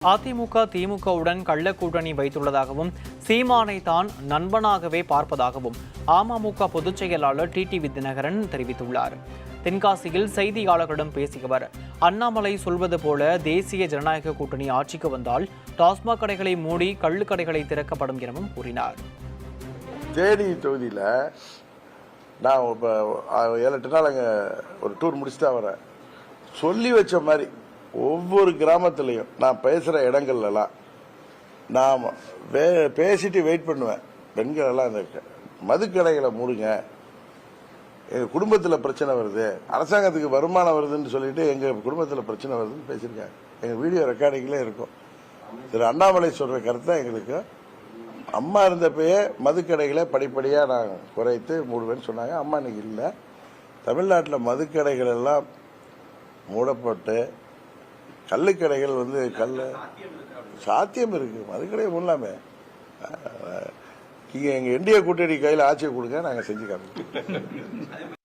அதிமுக திமுகவுடன் கள்ள கூட்டணி வைத்துள்ளதாகவும் சீமானை தான் நண்பனாகவே பார்ப்பதாகவும் அமமுக பொதுச் செயலாளர் டிடிவி தினகரன் தெரிவித்துள்ளார். தென்காசியில் செய்தியாளர்களிடம் பேசிய அவர், அண்ணாமலை சொல்வது போல தேசிய ஜனநாயக கூட்டணி ஆட்சிக்கு வந்தால் டாஸ்மாக் கடைகளை மூடி கள்ளுக்கடைகளை திறக்கப்படும் எனவும் கூறினார். தேனி தொகுதியில் நான் இப்போ 7-8 நாள் அங்கே ஒரு டூர் முடிச்சுட்டு தான் வரேன். சொல்லி வச்ச மாதிரி ஒவ்வொரு கிராமத்துலையும் நான் பேசுகிற இடங்கள்லாம் நான் பேசிட்டு வெயிட் பண்ணுவேன். பெண்கள் எல்லாம் இந்த மதுக்கடைகளை மூடுங்க, எங்கள் குடும்பத்தில் பிரச்சனை வருது, அரசாங்கத்துக்கு வருமானம் வருதுன்னு சொல்லிட்டு எங்கள் குடும்பத்தில் பிரச்சனை வருதுன்னு பேசியிருக்கேன். எங்கள் வீடியோ ரெக்கார்டிங்லேயே இருக்கும். திரு அண்ணாமலை சொல்கிற கருத்தை எங்களுக்கு அம்மா இருந்தப்பயே மதுக்கடைகளை படிப்படியாக நான் குறைத்து மூடுவேன்னு சொன்னாங்க. அம்மா இன்னைக்கு இல்லை. தமிழ்நாட்டில் மதுக்கடைகள் எல்லாம் மூடப்பட்டு கள்ளுக்கடைகள் சாத்தியம் இருக்கு. மதுக்கடையை மூடலாமே. எங்கள் என்டிஏ கூட்டணி கையில் ஆட்சியை கொடுங்க, நாங்கள் செஞ்சு காமிக்கிறோம்.